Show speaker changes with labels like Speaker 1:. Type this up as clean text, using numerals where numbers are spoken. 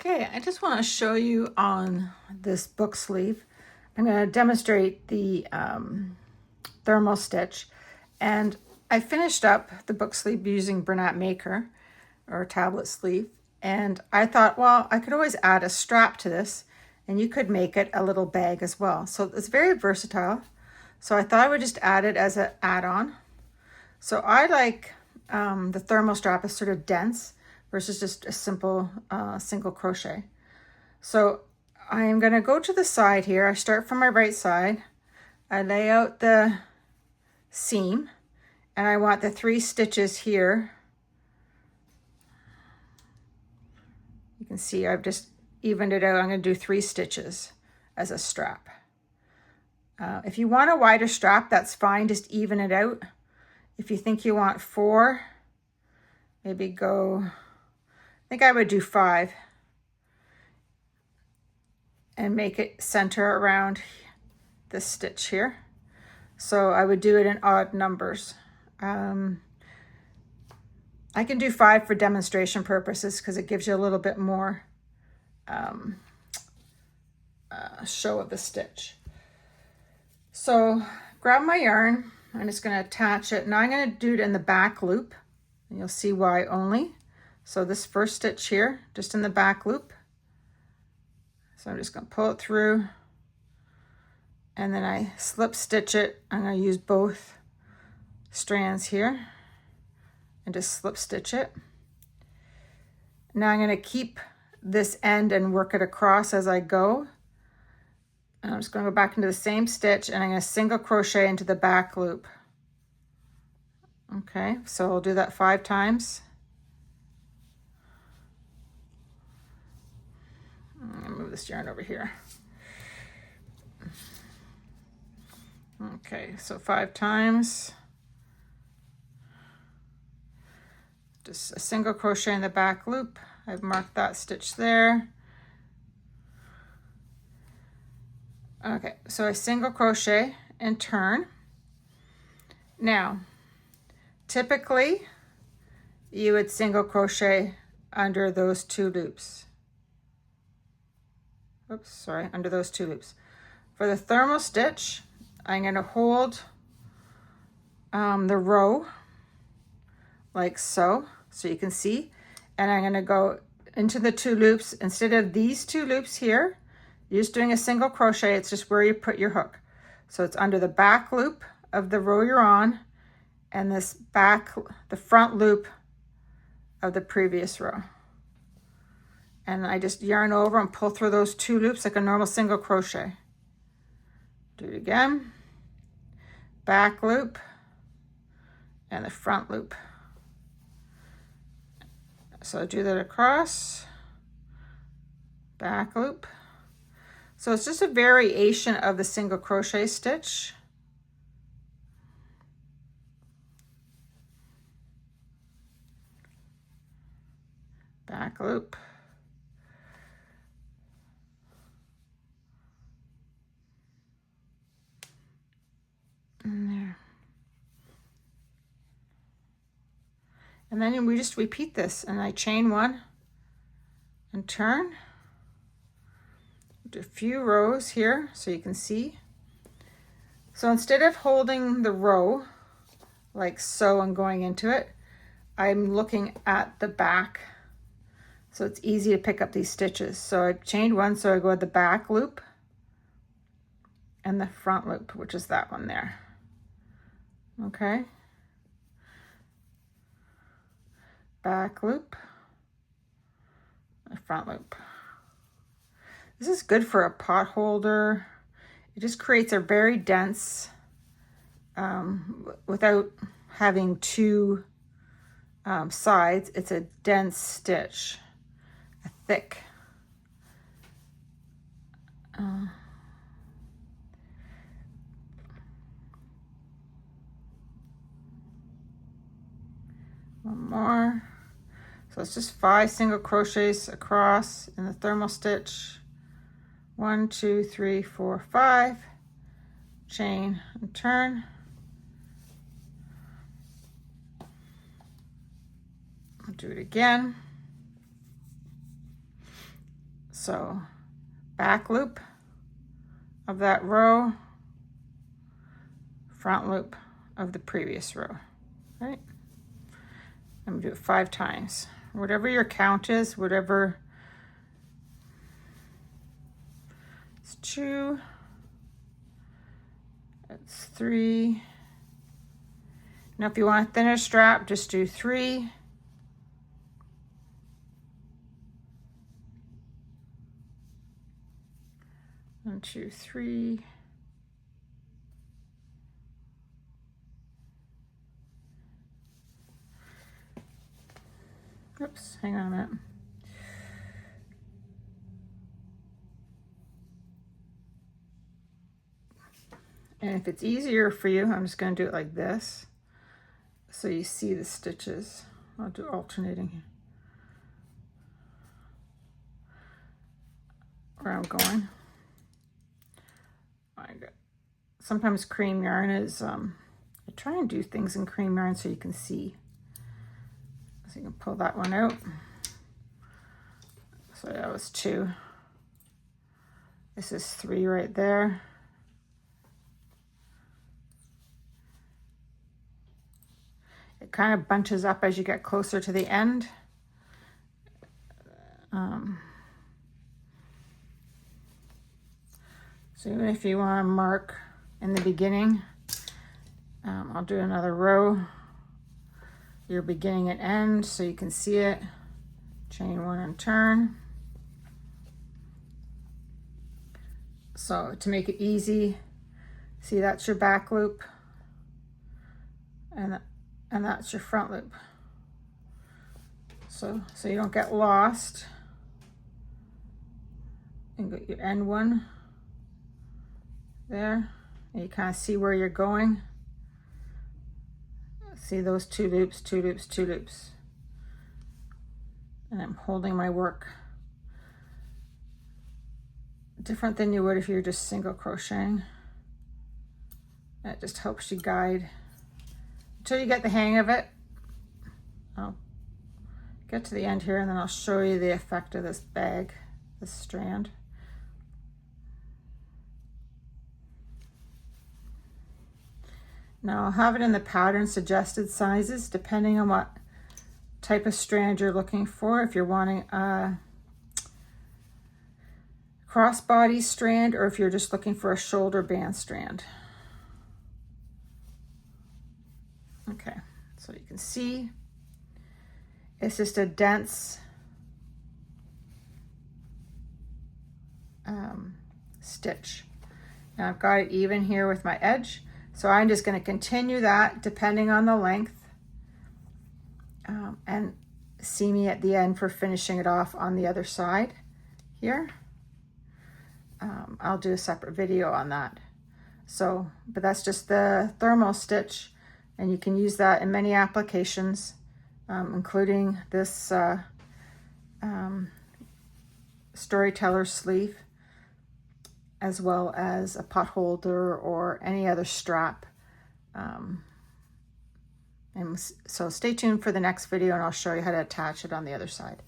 Speaker 1: Okay, I just want to show you on this book sleeve. I'm going to demonstrate the thermal stitch, and I finished up the book sleeve using Bernat Maker or tablet sleeve, and I thought, well, I could always add a strap to this, and you could make it a little bag as well. So it's very versatile. So I thought I would just add it as an add-on. So I like the thermal strap is sort of dense versus just a simple single crochet. So I am going to go to the side here. I start from my right side. I lay out the seam, and I want the 3 stitches here. You can see I've just evened it out. I'm going to do 3 stitches as a strap. If you want a wider strap, that's fine. Just even it out. If you think you want 4, maybe go, I think I would do 5 and make it center around this stitch here. So I would do it in odd numbers. I can do 5 for demonstration purposes because it gives you a little bit more show of the stitch. So grab my yarn. I'm just going to attach it. Now I'm going to do it in the back loop, and you'll see why only. So this first stitch here, just in the back loop. So I'm just going to pull it through, and then I slip stitch it. I'm going to use both strands here and just slip stitch it. Now I'm going to keep this end and work it across as I go. And I'm just going to go back into the same stitch, and I'm going to single crochet into the back loop. Okay, so I'll do that 5 times. I'm going to move this yarn over here. Okay, so 5 times. Just a single crochet in the back loop. I've marked that stitch there. Okay, so I single crochet and turn. Now, typically you would single crochet under those 2 loops. Oops, sorry, under those 2 loops. For the thermal stitch, I'm going to hold the row like so you can see, and I'm going to go into the 2 loops. Instead of these 2 loops here, you're just doing a single crochet. It's just where you put your hook. So it's under the back loop of the row you're on, and this the front loop of the previous row. And I just yarn over and pull through those 2 loops like a normal single crochet. Do it again. Back loop and the front loop. So do that across, back loop. So it's just a variation of the single crochet stitch. Back loop. And there. And then we just repeat this, and I chain 1 and turn. Do a few rows here so you can see. So instead of holding the row like so and going into it, I'm looking at the back, so it's easy to pick up these stitches. So I chained 1, so I go at the back loop and the front loop, which is that one there. Okay, back loop, the front loop. This is good for a pot holder. It just creates a very dense, without having 2 sides, it's a dense stitch, a thick. One more. So it's just 5 single crochets across in the thermal stitch. 1, 2, 3, 4, 5. Chain and turn. I'll do it again. So back loop of that row, front loop of the previous row, right? I'm gonna do it 5 times. Whatever your count is, whatever. It's 2, that's 3. Now if you want a thinner strap, just do 3. One, 2, 3. Oops, hang on a minute. And if it's easier for you, I'm just going to do it like this, so you see the stitches. I'll do alternating here. Where I'm going. Sometimes cream yarn is, I try and do things in cream yarn so you can see. So you can pull that one out. So that was 2. This is 3 right there. It kind of bunches up as you get closer to the end. So even if you want to mark in the beginning, I'll do another row, your beginning and end, so you can see it. Chain 1 and turn. So to make it easy, see, that's your back loop, and that's your front loop. So you don't get lost. And get your end one there, and you kind of see where you're going. See those 2 loops, 2 loops, 2 loops. And I'm holding my work different than you would if you're just single crocheting. That just helps you guide until you get the hang of it. I'll get to the end here and then I'll show you the effect of this bag, this strand. Now I'll have it in the pattern suggested sizes depending on what type of strand you're looking for. If you're wanting a crossbody strand or if you're just looking for a shoulder band strand. Okay, so you can see it's just a dense stitch. Now I've got it even here with my edge. So I'm just going to continue that depending on the length, and see me at the end for finishing it off on the other side here. I'll do a separate video on that. So, but that's just the thermal stitch, and you can use that in many applications, including this Storyteller sleeve, as well as a pot holder or any other strap. And so stay tuned for the next video and I'll show you how to attach it on the other side.